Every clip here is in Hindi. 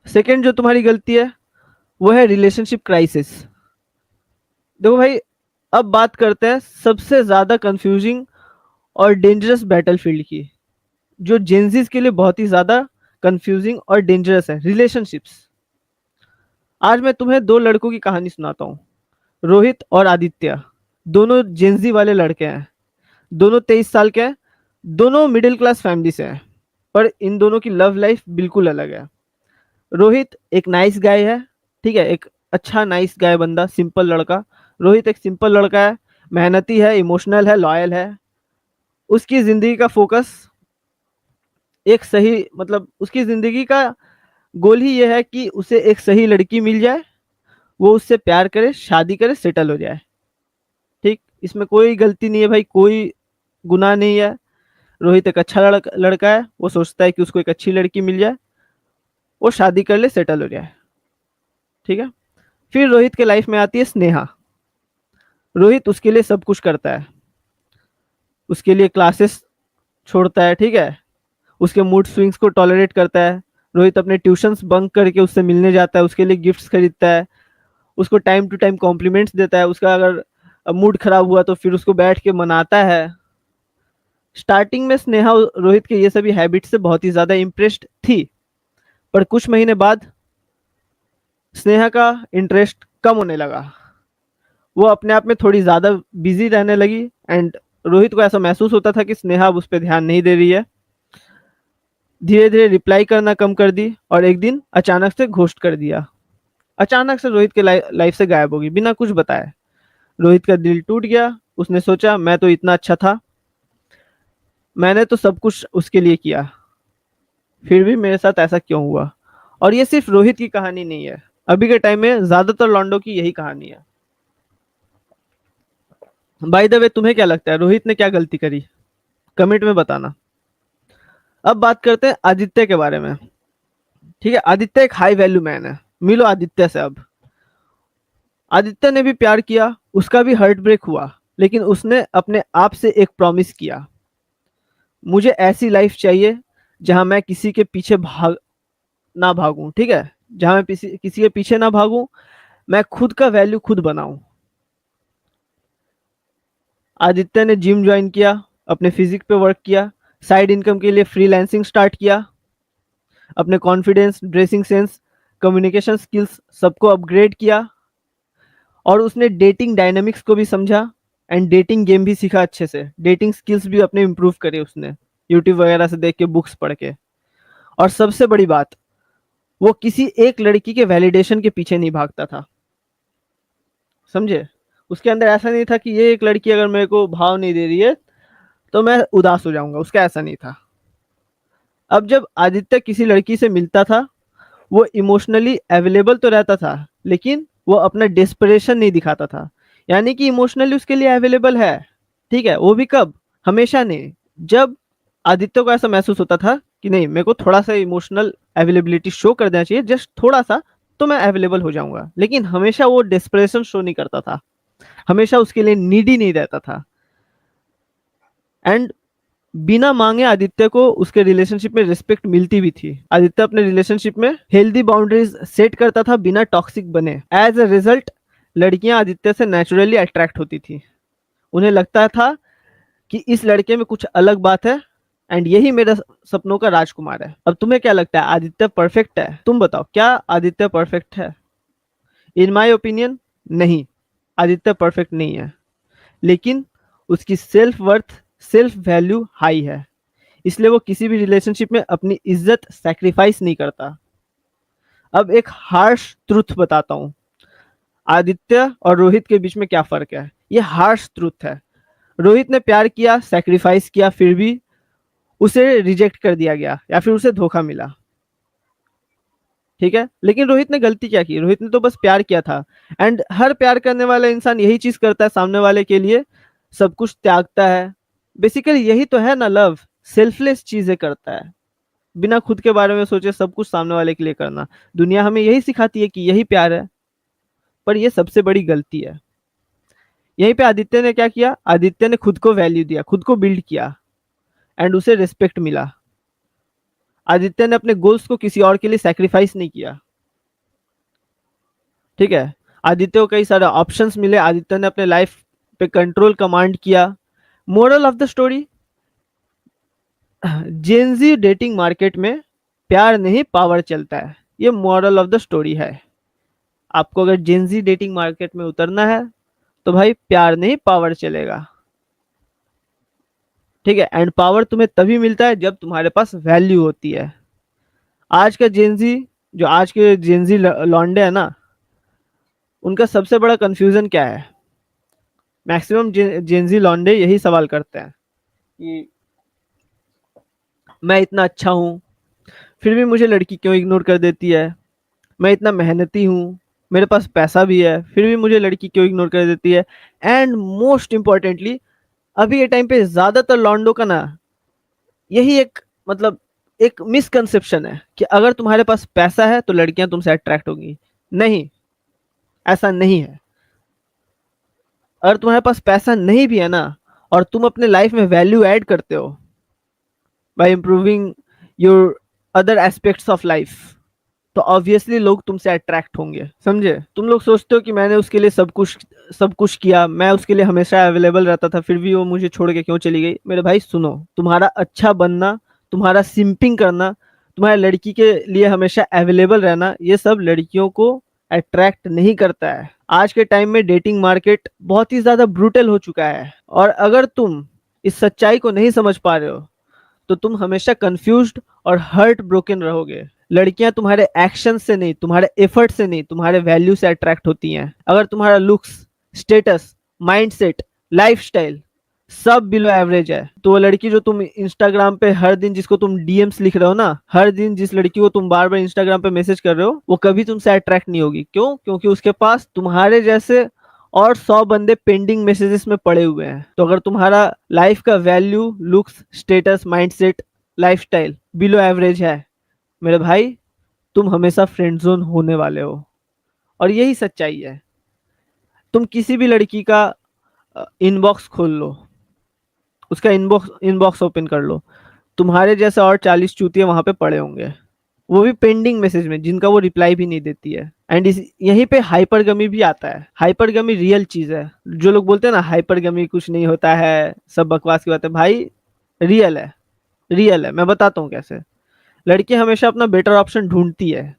सेकंड जो तुम्हारी गलती है वो है रिलेशनशिप क्राइसिस। देखो भाई, अब बात करते हैं सबसे ज्यादा कंफ्यूजिंग और डेंजरस बैटलफील्ड की, जो जेंजीज के लिए बहुत ही ज्यादा कंफ्यूजिंग और डेंजरस है, रिलेशनशिप्स। आज मैं तुम्हें दो लड़कों की कहानी सुनाता हूँ, रोहित और आदित्य। दोनों जेंजी वाले लड़के हैं, दोनों 23 साल के हैं, दोनों मिडिल क्लास फैमिली से हैं। पर इन दोनों की लव लाइफ बिल्कुल अलग है। रोहित एक नाइस गाय है, ठीक है, एक अच्छा नाइस गाय बंदा, सिंपल लड़का। रोहित एक सिंपल लड़का है, मेहनती है, इमोशनल है, लॉयल है। उसकी जिंदगी का फोकस एक सही, मतलब उसकी जिंदगी का गोल ही ये है कि उसे एक सही लड़की मिल जाए, वो उससे प्यार करे, शादी करे, सेटल हो जाए। ठीक, इसमें कोई गलती नहीं है भाई, कोई गुनाह नहीं है। रोहित एक अच्छा लड़का है, वो सोचता है कि उसको एक अच्छी लड़की मिल जाए, वो शादी कर ले, सेटल हो जाए। ठीक है। फिर रोहित के लाइफ में आती है स्नेहा। रोहित उसके लिए सब कुछ करता है, उसके लिए क्लासेस छोड़ता है, ठीक है, उसके मूड स्विंग्स को टॉलरेट करता है। रोहित अपने ट्यूशंस बंक करके उससे मिलने जाता है, उसके लिए गिफ्ट्स खरीदता है, उसको टाइम टू टाइम कॉम्प्लीमेंट्स देता है। उसका अगर मूड खराब हुआ तो फिर उसको बैठ के मनाता है। स्टार्टिंग में स्नेहा रोहित के ये सभी हैबिट से बहुत ही ज्यादा इम्प्रेस्ड थी, पर कुछ महीने बाद स्नेहा का इंटरेस्ट कम होने लगा। वो अपने आप में थोड़ी ज्यादा बिजी रहने लगी, एंड रोहित को ऐसा महसूस होता था कि स्नेहा अब उस पर ध्यान नहीं दे रही है। धीरे धीरे रिप्लाई करना कम कर दी, और एक दिन अचानक से घोस्ट कर दिया। अचानक से रोहित के लाइफ से गायब होगी बिना कुछ बताए। रोहित का दिल टूट गया। उसने सोचा, मैं तो इतना अच्छा था, मैंने तो सब कुछ उसके लिए किया, फिर भी मेरे साथ ऐसा क्यों हुआ। और ये सिर्फ रोहित की कहानी नहीं है, अभी के टाइम में ज्यादातर लॉन्डो की यही कहानी है। बाय द वे, तुम्हें क्या लगता है रोहित ने क्या गलती करी? कमेंट में बताना। अब बात करते हैं आदित्य के बारे में। ठीक है, आदित्य एक हाई वैल्यू मैन है। मिलो आदित्य से अब। आदित्य ने भी प्यार किया, उसका भी हार्ट ब्रेक हुआ, लेकिन उसने अपने आप से एक प्रॉमिस किया, मुझे ऐसी लाइफ चाहिए जहां मैं किसी के पीछे ना भागूं, ठीक है, जहां मैं किसी के पीछे ना भागूं, मैं खुद का वैल्यू खुद बनाऊं। आदित्य ने जिम ज्वाइन किया, अपने फिजिक पे वर्क किया, साइड इनकम के लिए फ्रीलांसिंग स्टार्ट किया, अपने confidence, dressing sense, communication skills सबको अपग्रेड किया, और उसने डेटिंग डायनेमिक्स को भी समझा, एंड डेटिंग गेम भी सीखा अच्छे से। डेटिंग स्किल्स भी अपने इम्प्रूव करे उसने, यूट्यूब वगैरह से देख के, बुक्स पढ़ के। और सबसे बड़ी बात, वो किसी एक लड़की के वैलिडेशन के पीछे नहीं भागता था। समझे? उसके अंदर ऐसा नहीं था कि ये एक लड़की अगर मेरे को भाव नहीं दे रही है तो मैं उदास हो जाऊंगा, उसका ऐसा नहीं था। अब जब आदित्य किसी लड़की से मिलता था, वो इमोशनली अवेलेबल तो रहता था, लेकिन वो अपना डेस्परेशन नहीं दिखाता था। यानी कि इमोशनली उसके लिए अवेलेबल है, ठीक है, वो भी कब? हमेशा नहीं। जब आदित्य को ऐसा महसूस होता था कि नहीं, मेरे को थोड़ा सा इमोशनल अवेलेबिलिटी शो कर देना चाहिए, जस्ट थोड़ा सा, तो मैं अवेलेबल हो जाऊंगा। लेकिन हमेशा वो डेस्परेशन शो नहीं करता था, हमेशा उसके लिए नीडी नहीं रहता था। एंड बिना मांगे आदित्य को उसके रिलेशनशिप में रिस्पेक्ट मिलती भी थी। आदित्य अपने रिलेशनशिप में हेल्दी बाउंड्रीज सेट करता था बिना टॉक्सिक बने। एज अ रिजल्ट, लड़कियां आदित्य से नेचुरली अट्रैक्ट होती थी। उन्हें लगता था कि इस लड़के में कुछ अलग बात है, एंड यही मेरा सपनों का राजकुमार है। अब तुम्हें क्या लगता है, आदित्य परफेक्ट है? तुम बताओ, क्या आदित्य परफेक्ट है? इन माई ओपिनियन, नहीं, आदित्य परफेक्ट नहीं है। लेकिन उसकी self worth, self value high है, इसलिए वो किसी भी रिलेशनशिप में अपनी इज्जत सैक्रिफाइस नहीं करता। अब एक हार्श ट्रुथ बताता हूँ, आदित्य और रोहित के बीच में क्या फर्क है। ये हार्श ट्रुथ है। रोहित ने प्यार किया, सैक्रिफाइस किया, फिर भी उसे रिजेक्ट कर दिया गया या फिर उसे धोखा मिला, ठीक है। लेकिन रोहित ने गलती क्या की? रोहित ने तो बस प्यार किया था। एंड हर प्यार करने वाला इंसान यही चीज करता है, सामने वाले के लिए सब कुछ त्यागता है। बेसिकली यही तो है ना लव, सेल्फलेस चीजें करता है, बिना खुद के बारे में सोचे सब कुछ सामने वाले के लिए करना। दुनिया हमें यही सिखाती है कि यही प्यार है, पर यह सबसे बड़ी गलती है। यहीं पे आदित्य ने क्या किया? आदित्य ने खुद को वैल्यू दिया, खुद को बिल्ड किया, एंड उसे रिस्पेक्ट मिला। आदित्य ने अपने गोल्स को किसी और के लिए सैक्रिफाइस नहीं किया, ठीक है। आदित्य को कई सारे ऑप्शंस मिले, आदित्य ने अपने लाइफ पे कंट्रोल कमांड किया। Moral of the story, Gen Z dating market में प्यार नहीं पावर चलता है, ये मोरल ऑफ द स्टोरी है। आपको अगर जेनजी डेटिंग मार्केट में उतरना है तो भाई प्यार नहीं पावर चलेगा, ठीक है। एंड पावर तुम्हें तभी मिलता है जब तुम्हारे पास वैल्यू होती है। आज का जेनजी, जो आज के जेनजी लौंडे है ना, उनका सबसे बड़ा कंफ्यूजन क्या है? मैक्सिमम जेनजी लौंडे यही सवाल करते हैं कि मैं इतना अच्छा हूँ फिर भी मुझे लड़की क्यों इग्नोर कर देती है, मैं इतना मेहनती हूँ, मेरे पास पैसा भी है, फिर भी मुझे लड़की क्यों इग्नोर कर देती है। एंड मोस्ट इम्पॉर्टेंटली, अभी के टाइम पे ज्यादातर लॉन्डो का ना यही एक मतलब एक मिसकंसेप्शन है कि अगर तुम्हारे पास पैसा है तो लड़कियां तुमसे अट्रैक्ट होंगी। नहीं, ऐसा नहीं है। अगर तुम्हारे पास पैसा नहीं भी है ना, और तुम अपने लाइफ में वैल्यू ऐड करते हो bye improving your other aspects of life, तो ऑब्वियसली लोग तुमसे अट्रैक्ट होंगे, समझे। तुम लोग सोचते हो कि मैंने उसके लिए सब कुछ किया, मैं उसके लिए हमेशा अवेलेबल रहता था, फिर भी वो मुझे छोड़ के क्यों चली गई। मेरे भाई सुनो, तुम्हारा अच्छा बनना, तुम्हारा सिंपिंग करना, तुम्हारे लड़की के लिए हमेशा अवेलेबल रहना, ये सब लड़कियों को अट्रैक्ट नहीं करता है। आज के टाइम में डेटिंग मार्केट बहुत ही ज्यादा ब्रूटल हो चुका है, और अगर तुम इस सच्चाई को नहीं समझ पा रहे हो तो तुम हमेशा कंफ्यूज्ड और हर्ट ब्रोकन रहोगे। लड़कियां तुम्हारे एक्शन से नहीं, तुम्हारे एफर्ट से नहीं, तुम्हारे वैल्यू से अट्रैक्ट होती हैं। अगर तुम्हारा लुक्स, स्टेटस, माइंडसेट, लाइफस्टाइल सब बिलो एवरेज है, तो वो लड़की जो तुम इंस्टाग्राम पे हर दिन जिसको तुम डीएम्स लिख रहे हो ना, हर दिन जिस लड़की को तुम बार बार इंस्टाग्राम पे मैसेज कर रहे हो, वो कभी तुमसे अट्रैक्ट नहीं होगी। क्यों? क्योंकि उसके पास तुम्हारे जैसे और 100 बंदे पेंडिंग मैसेजेस में पड़े हुए हैं। तो अगर तुम्हारा लाइफ का value, looks, status, mindset, lifestyle below average है, मेरे भाई तुम हमेशा फ्रेंड जोन होने वाले हो। और यही सच्चाई है। तुम किसी भी लड़की का इनबॉक्स खोल लो, उसका इनबॉक्स इनबॉक्स ओपन कर लो, तुम्हारे जैसे और 40 चूतिया वहां पे पड़े होंगे, वो भी पेंडिंग मैसेज में, जिनका वो रिप्लाई भी नहीं देती है। एंड इस यहीं पे हाइपरगमी भी आता है। हाइपरगमी रियल चीज है। जो लोग बोलते हैं ना हाइपरगमी कुछ नहीं होता है, सब बकवास की बात है, भाई रियल है, रियल है। मैं बताता हूँ कैसे। लड़की हमेशा अपना बेटर ऑप्शन ढूंढती है।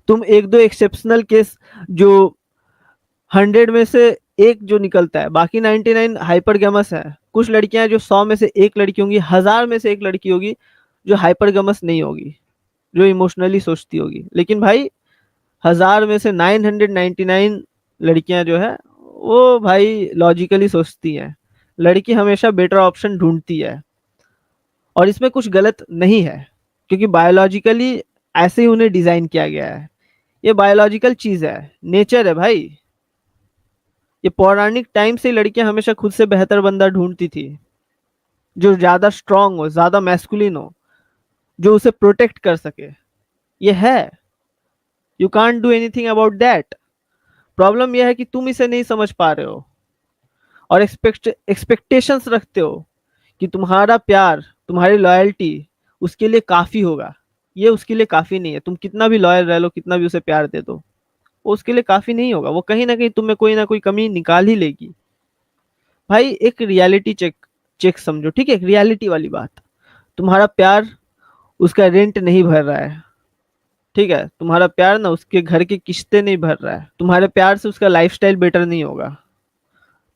तुम एक दो एक्सेप्शनल केस, जो 100 में से एक जो निकलता है, बाकी 99 हाइपरगमस है। कुछ लड़कियां हैं जो 100 में से एक लड़की होंगी, 1000 में से एक लड़की होगी जो हाइपरगमस नहीं होगी, जो इमोशनली सोचती होगी। लेकिन भाई 1000 में से 999 लड़कियां जो है वो भाई लॉजिकली सोचती हैं। लड़की हमेशा बेटर ऑप्शन ढूंढती है, और इसमें कुछ गलत नहीं है, क्योंकि बायोलॉजिकली ऐसे ही उन्हें डिजाइन किया गया है। ये बायोलॉजिकल चीज है, नेचर है भाई। ये पौराणिक टाइम से लड़कियां हमेशा खुद से बेहतर बंदा ढूंढती थी, जो ज्यादा स्ट्रांग हो, ज्यादा मैस्कुलिन हो, जो उसे प्रोटेक्ट कर सके। ये है, you can't do anything about that. Problem यह है कि तुम इसे नहीं समझ पा रहे हो और एक्सपेक्टेशंस रखते हो कि तुम्हारा प्यार, तुम्हारी लॉयल्टी उसके लिए काफी होगा। ये उसके लिए काफी नहीं है। तुम कितना भी लॉयल रह लो, कितना भी उसे प्यार दे दो, वो उसके लिए काफी नहीं होगा। वो कहीं ना कहीं तुम्हें कोई ना कोई कमी निकाल ही लेगी। भाई एक रियलिटी चेक चेक समझो, ठीक है, एक रियलिटी वाली बात। तुम्हारा प्यार उसका रेंट नहीं भर रहा है, ठीक है। तुम्हारा प्यार ना उसके घर की किस्तें नहीं भर रहा है। तुम्हारे प्यार से उसका लाइफस्टाइल बेटर नहीं होगा।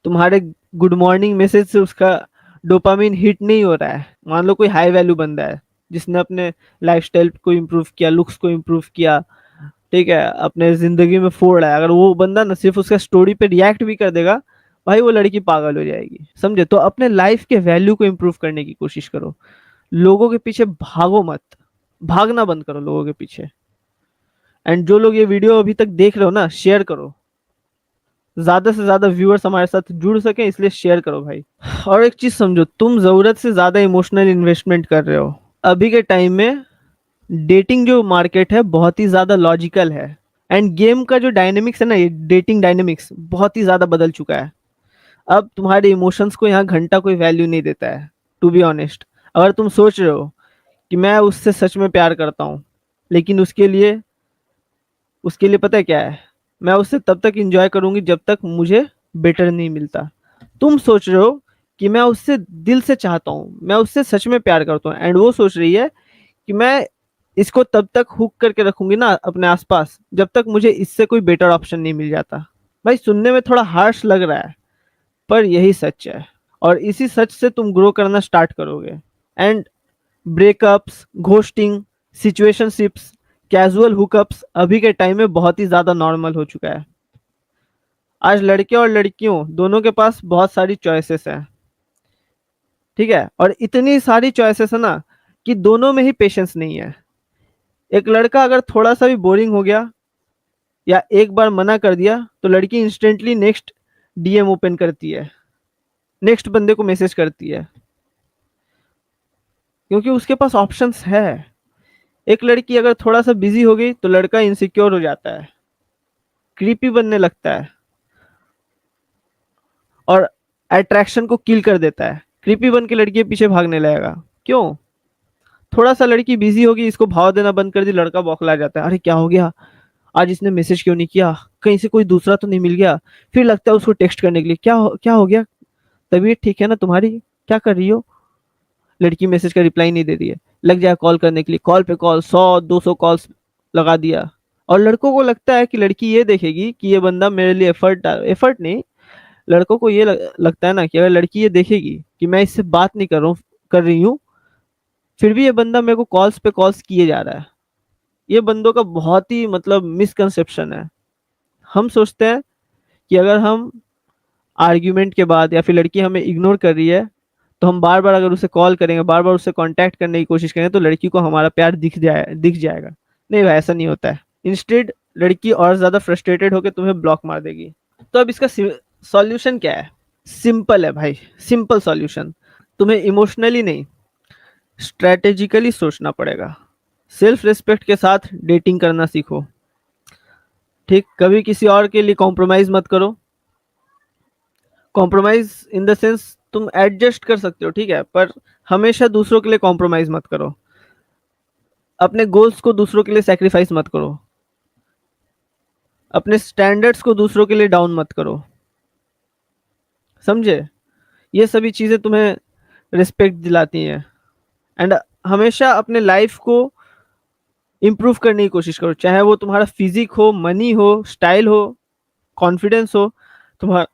तुम्हारे गुड मॉर्निंग मैसेज से उसका डोपामिन हिट नहीं हो रहा है। मान लो कोई हाई वैल्यू बंदा है जिसने अपने लाइफस्टाइल को इम्प्रूव किया, लुक्स को इम्प्रूव किया, ठीक है, अपने जिंदगी में फोड़ है। अगर वो बंदा ना सिर्फ उसका स्टोरी पे रिएक्ट भी कर देगा, भाई वो लड़की पागल हो जाएगी, समझे। तो अपने लाइफ के वैल्यू को इम्प्रूव करने की कोशिश करो। लोगों के पीछे भागो मत, भागना बंद करो लोगों के पीछे। एंड जो लोग ये वीडियो अभी तक देख रहे हो ना, शेयर करो, ज्यादा से ज्यादा व्यूअर्स हमारे साथ जुड़ सके, इसलिए शेयर करो भाई। और एक चीज समझो, तुम जरूरत से ज्यादा इमोशनल इन्वेस्टमेंट कर रहे हो। अभी के टाइम में डेटिंग जो मार्केट है बहुत ही ज्यादा लॉजिकल है। एंड गेम का जो डायनेमिक्स है ना, ये डेटिंग डायनेमिक्स बहुत ही ज्यादा बदल चुका है। अब तुम्हारे इमोशंस को यहाँ घंटा कोई वैल्यू नहीं देता है, टू बी ऑनेस्ट। अगर तुम सोच रहे हो कि मैं उससे सच में प्यार करता हूँ, लेकिन उसके लिए पता है क्या है, मैं उससे तब तक एंजॉय करूंगी जब तक मुझे बेटर नहीं मिलता। तुम सोच रहे हो कि मैं उससे दिल से चाहता हूँ, मैं उससे सच में प्यार करता हूँ, एंड वो सोच रही है कि मैं इसको तब तक हुक करके रखूंगी ना अपने आसपास जब तक मुझे इससे कोई बेटर ऑप्शन नहीं मिल जाता। भाई सुनने में थोड़ा हार्श लग रहा है, पर यही सच है, और इसी सच से तुम ग्रो करना स्टार्ट करोगे। And breakups, ghosting, situationships, casual hookups अभी के टाइम में बहुत ही ज्यादा नॉर्मल हो चुका है। आज लड़के और लड़कियों दोनों के पास बहुत सारी चॉइसेस हैं, ठीक है, और इतनी सारी चॉइसेस है ना कि दोनों में ही पेशेंस नहीं है। एक लड़का अगर थोड़ा सा भी बोरिंग हो गया या एक बार मना कर दिया तो लड़की इंस्टेंटली नेक्स्ट डीएम ओपन करती है, नेक्स्ट बंदे को मैसेज करती है, क्योंकि उसके पास ऑप्शंस है। एक लड़की अगर थोड़ा सा बिजी हो गई तो लड़का इनसिक्योर हो जाता है, क्रीपी बनने लगता है, और अट्रैक्शन को किल कर देता है। क्रीपी बन के लड़की के पीछे भागने लगेगा। क्यों? थोड़ा सा लड़की बिजी होगी, इसको भाव देना बंद कर दी, लड़का बौखला जाता है, अरे क्या हो गया, आज इसने मैसेज क्यों नहीं किया, कहीं से कोई दूसरा तो नहीं मिल गया। फिर लगता है उसको टेक्स्ट करने के लिए, क्या हो गया, तबीयत ठीक है ना तुम्हारी, क्या कर रही हो। लड़की मैसेज का रिप्लाई नहीं दे रही है, लग जाए कॉल करने के लिए, कॉल पे कॉल, 100-200 कॉल्स लगा दिया। और लड़कों को लगता है कि लड़की ये देखेगी कि ये बंदा मेरे लिए एफर्ट नहीं, लड़कों को ये लगता है ना कि अगर लड़की ये देखेगी कि मैं इससे बात नहीं कर रही हूँ, फिर भी ये बंदा मेरे को कॉल्स पे कॉल्स किए जा रहा है। ये बंदों का बहुत ही मतलब मिसकंसेप्शन है। हम सोचते हैं कि अगर हम आर्ग्यूमेंट के बाद या फिर लड़की हमें इग्नोर कर रही है तो हम बार बार अगर उसे कॉल करेंगे, बार बार उससे कांटेक्ट करने की कोशिश करेंगे तो लड़की को हमारा प्यार दिख जाएगा। नहीं भाई, ऐसा नहीं होता है। इंस्टेड लड़की और ज्यादा फ्रस्ट्रेटेड होकर तुम्हें ब्लॉक मार देगी। तो अब इसका सॉल्यूशन क्या है? सिंपल है भाई, सिंपल सॉल्यूशन। तुम्हें इमोशनली नहीं, स्ट्रेटेजिकली सोचना पड़ेगा। सेल्फ रिस्पेक्ट के साथ डेटिंग करना सीखो, ठीक? कभी किसी और के लिए कॉम्प्रोमाइज मत करो। कॉम्प्रोमाइज इन द सेंस तुम एडजस्ट कर सकते हो, ठीक है, पर हमेशा दूसरों के लिए कॉम्प्रोमाइज मत करो। अपने गोल्स को दूसरों के लिए सेक्रीफाइस मत करो। अपने स्टैंडर्ड्स को दूसरों के लिए डाउन मत करो। समझे? ये सभी चीजें तुम्हें रिस्पेक्ट दिलाती हैं। एंड हमेशा अपने लाइफ को इम्प्रूव करने की कोशिश करो, चाहे वो तुम्हारा फिजिक हो, मनी हो, स्टाइल हो, कॉन्फिडेंस हो, तुम्हारा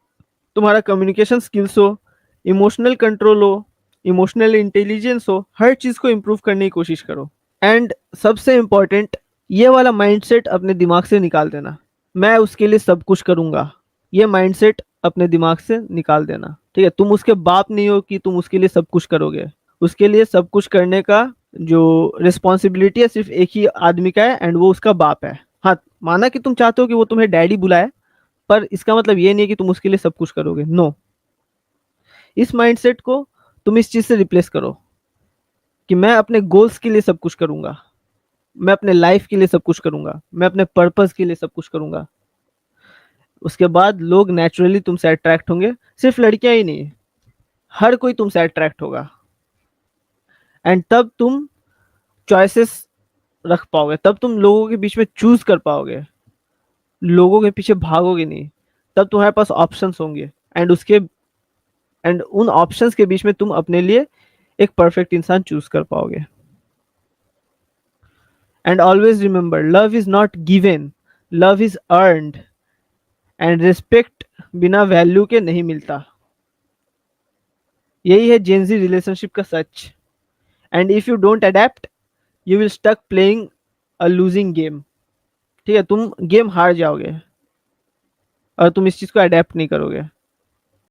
तुम्हारा कम्युनिकेशन स्किल्स हो, इमोशनल कंट्रोल हो, इमोशनल इंटेलिजेंस हो, हर चीज को इम्प्रूव करने की कोशिश करो। एंड सबसे इम्पोर्टेंट, ये वाला माइंडसेट अपने दिमाग से निकाल देना, मैं उसके लिए सब कुछ करूंगा। ये माइंडसेट अपने दिमाग से निकाल देना, ठीक है? तुम उसके बाप नहीं हो कि तुम उसके लिए सब कुछ करोगे। उसके लिए सब कुछ करने का जो रिस्पॉन्सिबिलिटी है सिर्फ एक ही आदमी का है, एंड वो उसका बाप है। हाँ, माना कि तुम चाहते हो कि वो तुम्हें डैडी बुलाए, पर इसका मतलब ये नहीं है कि तुम उसके लिए सब कुछ करोगे। नो, इस माइंडसेट को तुम इस चीज से रिप्लेस करो कि मैं अपने गोल्स के लिए सब कुछ करूंगा, मैं अपने लाइफ के लिए सब कुछ करूंगा, मैं अपने पर्पस के लिए सब कुछ करूंगा। उसके बाद लोग नेचुरली तुमसे अट्रैक्ट होंगे। सिर्फ लड़कियां ही नहीं, हर कोई तुमसे अट्रैक्ट होगा। एंड तब तुम चॉइसेस रख पाओगे, तब तुम लोगों के बीच में चूज कर पाओगे, लोगों के पीछे भागोगे नहीं। तब तुम्हारे पास ऑप्शंस होंगे, एंड उन ऑप्शंस के बीच में तुम अपने लिए एक परफेक्ट इंसान चूज कर पाओगे। And always remember, love is not given, love is earned. And respect बिना वैल्यू के नहीं मिलता। यही है जेनजी रिलेशनशिप का सच। And if you don't adapt, you will stuck playing a losing game. ठीक है, तुम गेम हार जाओगे और तुम इस चीज को अडेप्ट नहीं करोगे।